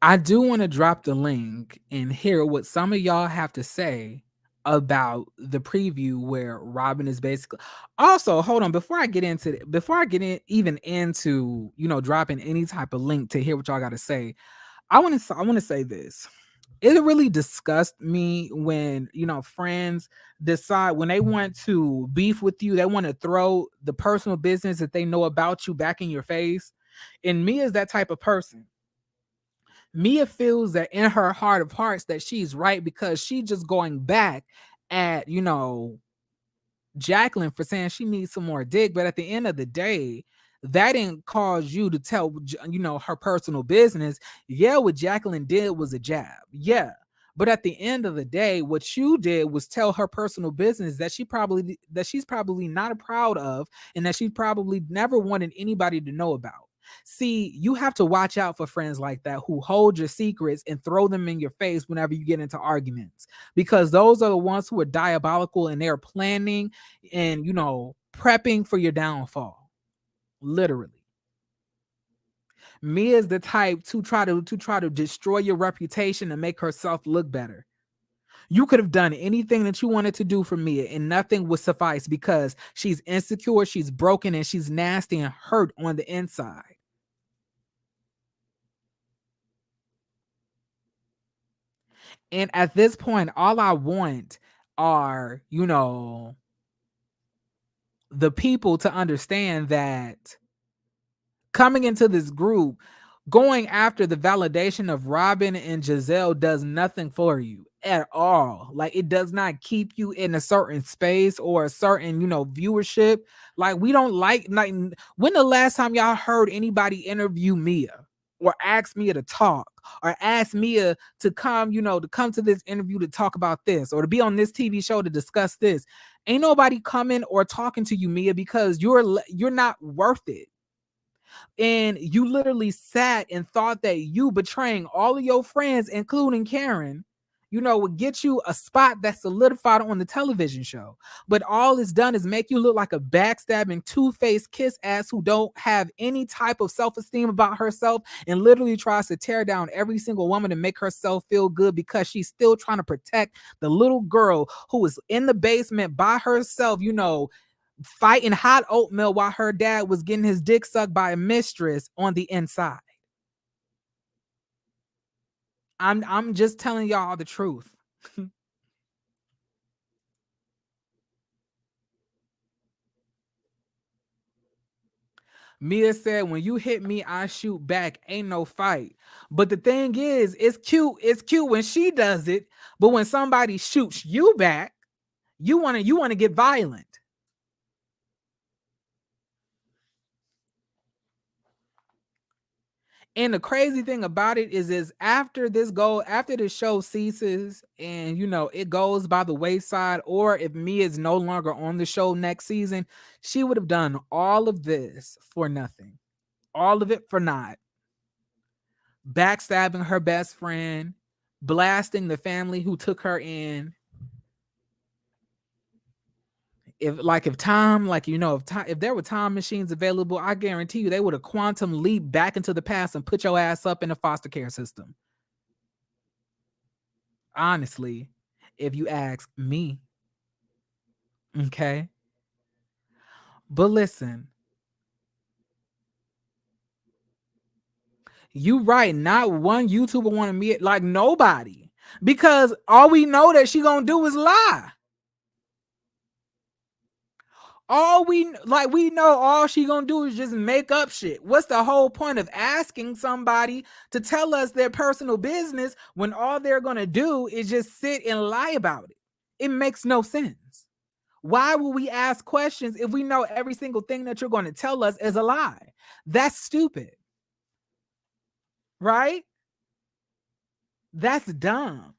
I do want to drop the link and hear what some of y'all have to say about the preview where Robin is basically. Also, hold on, before I get into even into, dropping any type of link to hear what y'all got to say, I want to say this. It really disgusts me when, friends decide when they want to beef with you, they want to throw the personal business that they know about you back in your face. And me is that type of person. Mia feels that in her heart of hearts that she's right because she just going back at, Jacqueline for saying she needs some more dick. But at the end of the day, that didn't cause you to tell, her personal business. Yeah, what Jacqueline did was a jab. Yeah. But at the end of the day, what you did was tell her personal business that she's probably not proud of and that she probably never wanted anybody to know about. See, you have to watch out for friends like that who hold your secrets and throw them in your face whenever you get into arguments, because those are the ones who are diabolical and they're planning and, prepping for your downfall. Literally. Mia is the type to try to destroy your reputation and make herself look better. You could have done anything that you wanted to do for Mia and nothing would suffice because she's insecure, she's broken, and she's nasty and hurt on the inside. And at this point, all I want are, the people to understand that coming into this group, going after the validation of Robin and Gizelle does nothing for you at all. Like, it does not keep you in a certain space or a certain, viewership. Like, we don't like when the last time y'all heard anybody interview Mia or ask Mia to talk or ask Mia to come, to come to this interview to talk about this or to be on this TV show to discuss this? Ain't nobody coming or talking to you, Mia, because you're not worth it. And you literally sat and thought that you betraying all of your friends, including Karen, would get you a spot that's solidified on the television show. But all it's done is make you look like a backstabbing, two-faced kiss ass who don't have any type of self-esteem about herself and literally tries to tear down every single woman to make herself feel good because she's still trying to protect the little girl who is in the basement by herself, fighting hot oatmeal while her dad was getting his dick sucked by a mistress on the inside. I'm just telling y'all the truth. Mia said, when you hit me, I shoot back. Ain't no fight. But the thing is, it's cute when she does it. But when somebody shoots you back, you want to get violent. And the crazy thing about it is after this show ceases and it goes by the wayside, or if Mia is no longer on the show next season, she would have done all of this for nothing. All of it for naught. Backstabbing her best friend, blasting the family who took her in. If there were time machines available, I guarantee you they would have quantum leap back into the past and put your ass up in the foster care system. Honestly, if you ask me. Okay. But listen, you right, not one YouTuber wanted me, like nobody, because all we know that she gonna do is lie. We know all she gonna do is just make up shit. What's the whole point of asking somebody to tell us their personal business when all they're gonna do is just sit and lie about it? It makes no sense. Why would we ask questions if we know every single thing that you're going to tell us is a lie? That's stupid. Right? That's dumb.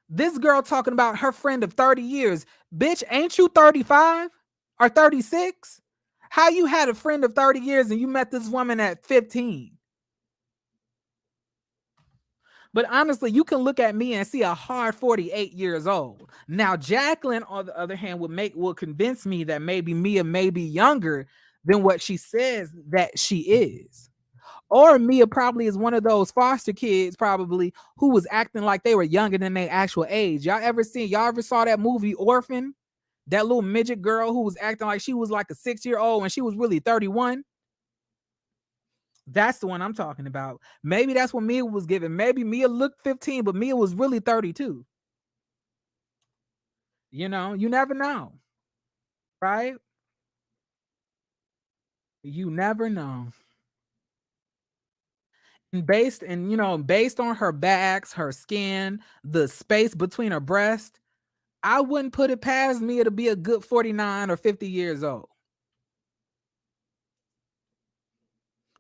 This girl talking about her friend of 30 years. Bitch, ain't you 35 or 36? How you had a friend of 30 years and you met this woman at 15? But honestly, you can look at me and see a hard 48 years old. Now, Jacqueline, on the other hand, will convince me that maybe Mia may be younger than what she says that she is. Or Mia probably is one of those foster kids probably who was acting like they were younger than their actual age. Y'all ever saw that movie Orphan? That little midget girl who was acting like she was like a 6-year-old and she was really 31. That's the one I'm talking about. Maybe that's what Mia was giving. Maybe Mia looked 15, but Mia was really 32. You know, you never know, right? You never know. And based on her backs, her skin, the space between her breast, I wouldn't put it past Mia to be a good 49 or 50 years old.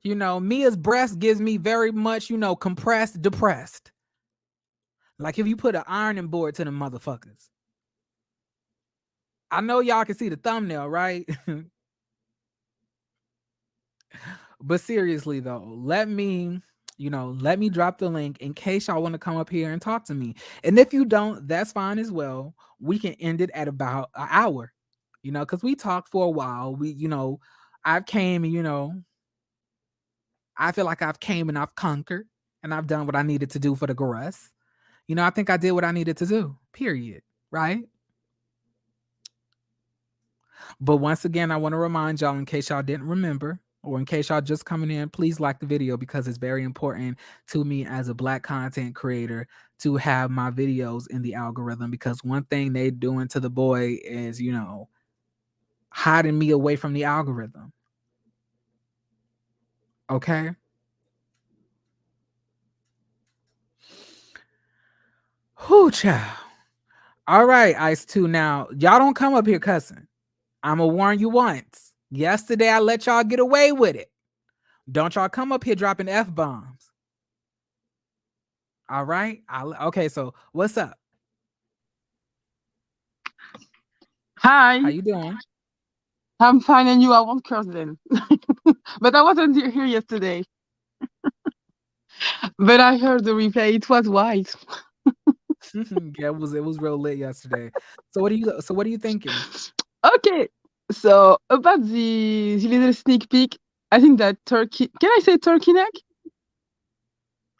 You know, Mia's breast gives me very much, compressed, depressed. Like if you put an ironing board to the motherfuckers. I know y'all can see the thumbnail, right? But seriously though, let me drop the link in case y'all want to come up here and talk to me. And if you don't, that's fine as well. We can end it at about an hour, because we talked for a while. I've came and, I feel like I've came and I've conquered and I've done what I needed to do for the Garus. I think I did what I needed to do, period. Right? But once again, I want to remind y'all, in case y'all didn't remember, or in case y'all just coming in, please like the video because it's very important to me as a Black content creator to have my videos in the algorithm, because one thing they doing to the boy is, hiding me away from the algorithm. Okay? Whoo, child. All right, Ice 2. Now, y'all don't come up here cussing. I'm going to warn you once. Yesterday, I let y'all get away with it. Don't y'all come up here dropping F-bombs. All right? Okay, so what's up? Hi. How you doing? I'm fine, and you? I won't curse then. But I wasn't here yesterday. But I heard the replay. It was white. Yeah, it was real lit yesterday. So what are you thinking? Okay. So about the little sneak peek, I think that turkey. Can I say turkey neck?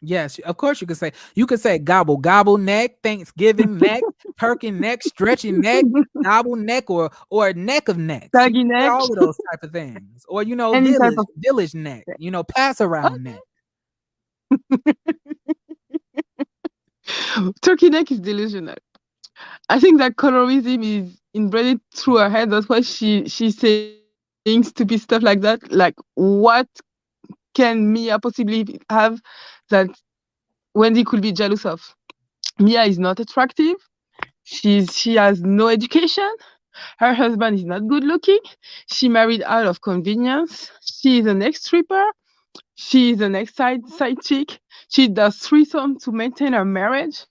Yes, of course you could say gobble gobble neck, Thanksgiving neck, turkey neck, stretchy neck, gobble neck, or neck of necks. Saggy You can say neck. all of those type of things. Or Any type of village neck, pass around neck. Turkey neck is delusional. I think that colorism is inbred through her head. That's why she's saying stupid stuff like that. Like, what can Mia possibly have that Wendy could be jealous of? Mia is not attractive. She has no education. Her husband is not good looking. She married out of convenience. She is an ex-stripper. She is an ex-side chick. She does threesome to maintain her marriage.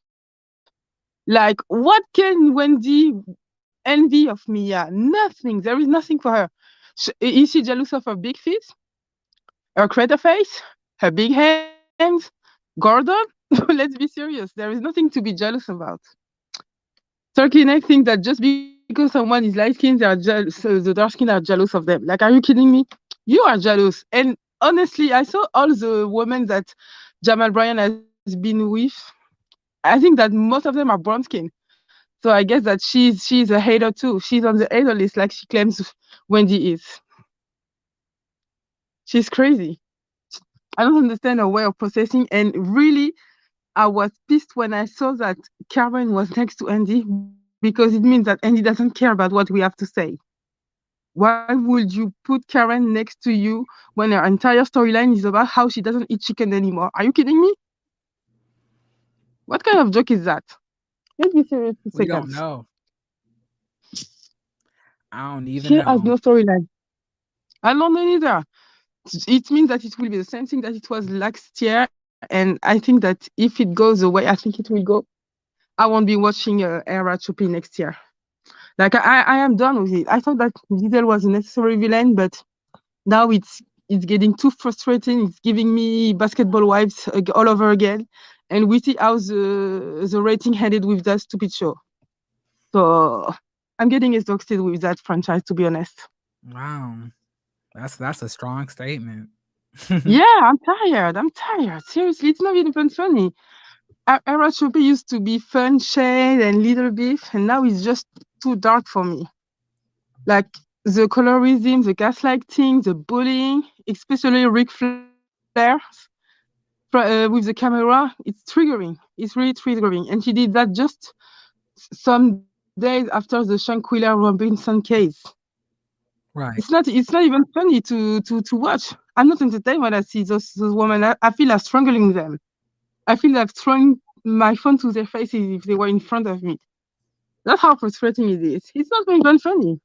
Like, what can Wendy envy of Mia? Nothing. There is nothing for her. Is she jealous of her big feet, her crater face, her big hands, Gordon? Let's be serious. There is nothing to be jealous about. Turkey neck think that just because someone is light skinned, they are jealous. The dark skin are jealous of them. Like, are you kidding me? You are jealous. And honestly, I saw all the women that Jamal Bryan has been with. I think that most of them are brown skin. So I guess that she's a hater too. She's on the hater list, like she claims Wendy is. She's crazy. I don't understand her way of processing. And really, I was pissed when I saw that Karen was next to Andy, because it means that Andy doesn't care about what we have to say. Why would you put Karen next to you when her entire storyline is about how she doesn't eat chicken anymore? Are you kidding me? What kind of joke is that? Let's be serious for a We second. don't know. I don't even She has know. no storyline. I don't know either. It means that it will be the same thing that it was last year. And I think that if it goes the way I think it will go, I won't be watching Era Choppy next year. Like, I am done with it. I thought that Gizelle was a necessary villain, but now it's getting too frustrating. It's giving me basketball vibes all over again. And we see how the rating headed with that stupid show. So I'm getting exhausted with that franchise, to be honest. Wow. That's a strong statement. Yeah, I'm tired. I'm tired. Seriously, it's not even funny. Era Shopping used to be fun, shade, and little bit, and now it's just too dark for me. Like the colorism, the gaslighting, the bullying, especially Ric Flair's with the camera, it's triggering. It's really triggering. And she did that just some days after the Shanquilla Robinson case. Right. It's not even funny to watch. I'm not entertained when I see those women. I feel like strangling them. I feel like throwing my phone to their faces if they were in front of me. That's how frustrating it is. It's not even funny.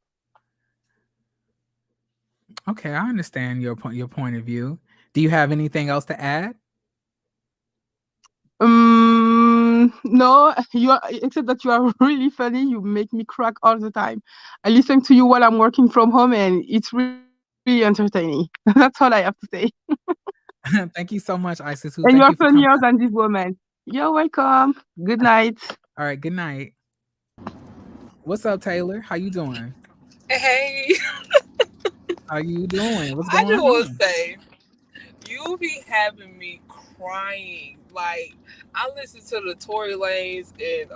Okay, I understand your point of view. Do you have anything else to add? No, you are, except that you are really funny. You make me crack all the time. I listen to you while I'm working from home, and it's really entertaining. That's all I have to say. Thank you so much, Isis. Who? And you Thank are you for coming. funnier than this woman. You're welcome. Good night. All right. Good night. What's up, Taylor? How you doing? Hey, How you doing? What's I going just want to on? say, you be having me crying. Like, I listened to the Tory Lanez and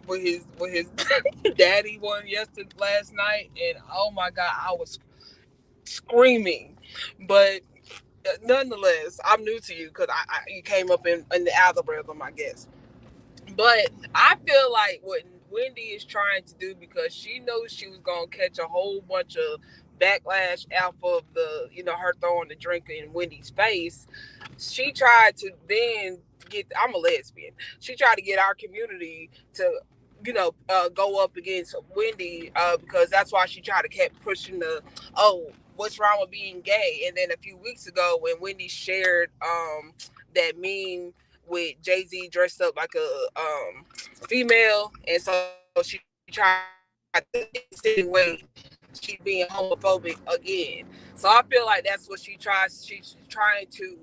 with his daddy one last night, and oh my god, I was screaming. But nonetheless, I'm new to you because you came up in the algorithm, I guess. But I feel like what Wendy is trying to do, because she knows she was gonna catch a whole bunch of backlash off of her throwing the drink in Wendy's face. She tried to then I'm a lesbian. She tried to get our community to go up against Wendy, because that's why she tried to keep pushing what's wrong with being gay. And then a few weeks ago when Wendy shared that meme with Jay-Z dressed up like a female, and so she tried to insinuate she's being homophobic again. So I feel like that's what she's trying to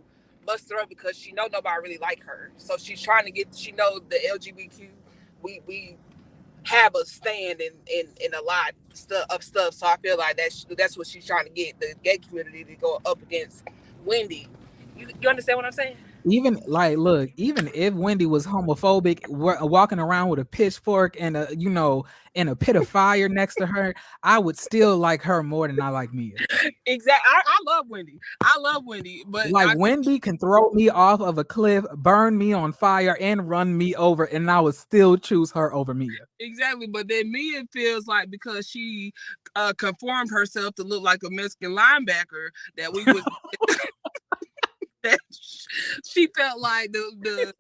bust her up, because she know nobody really like her. So she's trying to she know the LGBTQ, we have a stand in a lot of stuff. So I feel like that's what she's trying to get the gay community to go up against Wendy. You understand what I'm saying? Even like, look, even if Wendy was homophobic, walking around with a pitchfork and in a pit of fire next to her, I would still like her more than I like Mia. Exactly. I love Wendy. I love Wendy, but Like, Wendy can throw me off of a cliff, burn me on fire, and run me over, and I would still choose her over Mia. exactly. But then Mia feels like because she conformed herself to look like a Mexican linebacker, that we was that she felt like the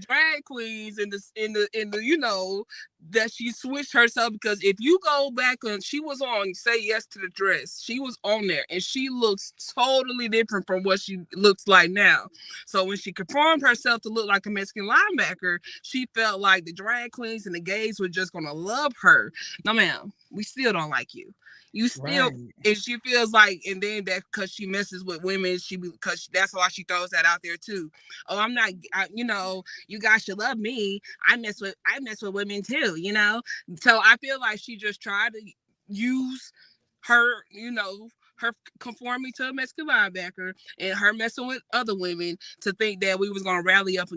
drag queens in the that she switched herself. Because if you go back on, she was on Say Yes to the Dress, she was on there, and she looks totally different from what she looks like now. So when she conformed herself to look like a Mexican linebacker, she felt like the drag queens and the gays were just gonna love her. No, ma'am, we still don't like you. You still, Right. and she feels like, and then that because she messes with women, because that's why she throws that out there too. Oh, I'm not, you guys should love me. I mess with women too, So I feel like she just tried to use her, her conforming to a Mexican linebacker and her messing with other women to think that we was gonna rally up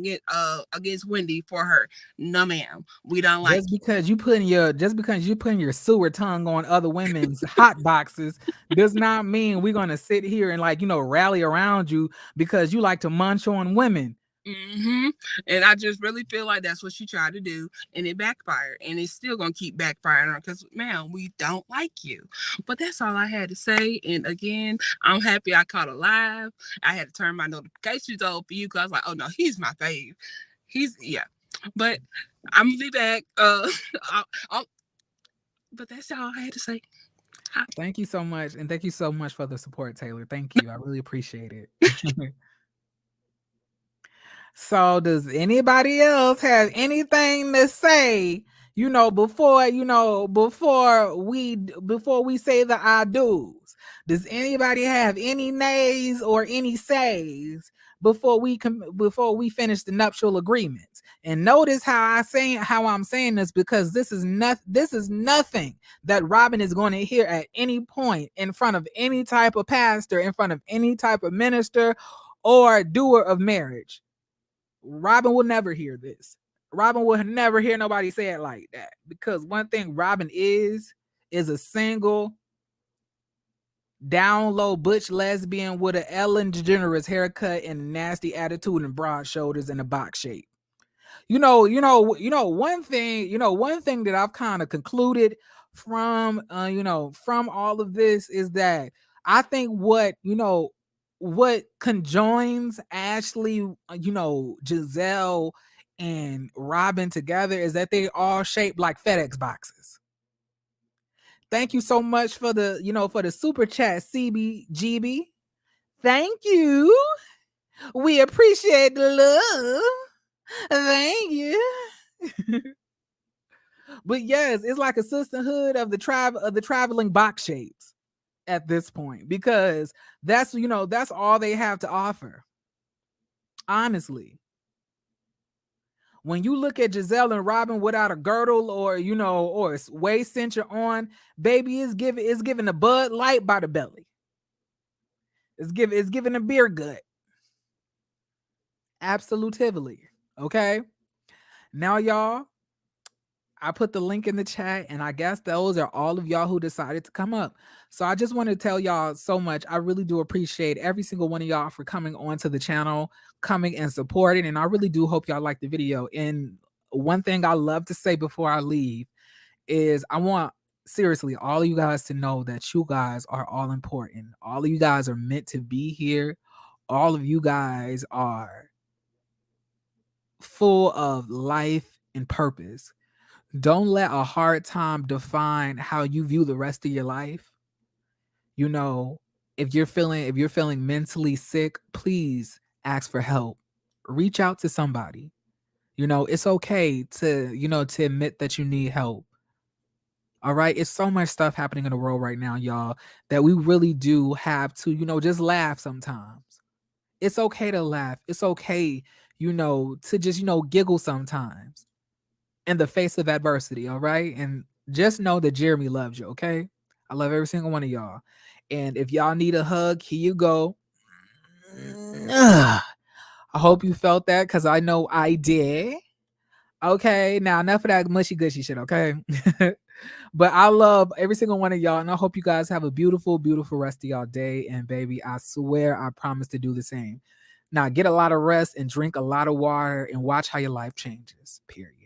against Wendy for her. No, ma'am, we don't like Just because you putting your sewer tongue on other women's hot boxes does not mean we're gonna sit here and rally around you because you like to munch on women. And I just really feel like that's what she tried to do, and it backfired, and it's still gonna keep backfiring on her because, man, we don't like you. But that's all I had to say. And again, I'm happy I caught a live. I had to turn my notifications off for you because I was like, oh no, he's my fave. Yeah. But I'm gonna be back. But that's all I had to say. Thank you so much, and thank you so much for the support, Taylor. Thank you. I really appreciate it. So, does anybody else have anything to say before we say the I do's, does anybody have any nays or any says before we finish the nuptial agreements? And notice how I'm saying this, because this is nothing that Robin is going to hear at any point in front of any type of pastor, in front of any type of minister or doer of marriage. Robin will never hear this. Robin will never hear nobody say it like that, because one thing Robin is a single, down low butch lesbian with an Ellen DeGeneres haircut and a nasty attitude and broad shoulders and a box shape. One thing that I've kind of concluded from all of this is that I think what conjoins Ashley, Gizelle and Robin together is that they all shaped like FedEx boxes. Thank you so much for the super chat, CBGB. Thank you. We appreciate the love. Thank you. But yes, it's like a sisterhood of the traveling box shapes at this point, because that's all they have to offer. Honestly, when you look at Gizelle and Robin without a girdle or or a waist cincher on, baby, it's giving a Bud Light by the belly. It's giving a beer gut. Absolutely. Okay. Now, y'all, I put the link in the chat, and I guess those are all of y'all who decided to come up. So I just want to tell y'all so much. I really do appreciate every single one of y'all for coming onto the channel, coming and supporting. And I really do hope y'all like the video. And one thing I love to say before I leave is I want, seriously, all of you guys to know that you guys are all important. All of you guys are meant to be here. All of you guys are full of life and purpose. Don't let a hard time define how you view the rest of your life. If you're feeling mentally sick, please ask for help. Reach out to somebody. It's okay to admit that you need help. All right. It's so much stuff happening in the world right now, y'all, that we really do have to, just laugh sometimes. It's okay to laugh. It's okay, to just, giggle sometimes in the face of adversity. All right. And just know that Jeremy loves you. Okay. I love every single one of y'all. And if y'all need a hug, here you go. I hope you felt that, because I know I did. Okay. Now, enough of that mushy gushy shit. Okay. But I love every single one of y'all. And I hope you guys have a beautiful, beautiful rest of y'all day. And baby, I swear, I promise to do the same. Now, get a lot of rest and drink a lot of water and watch how your life changes. Period.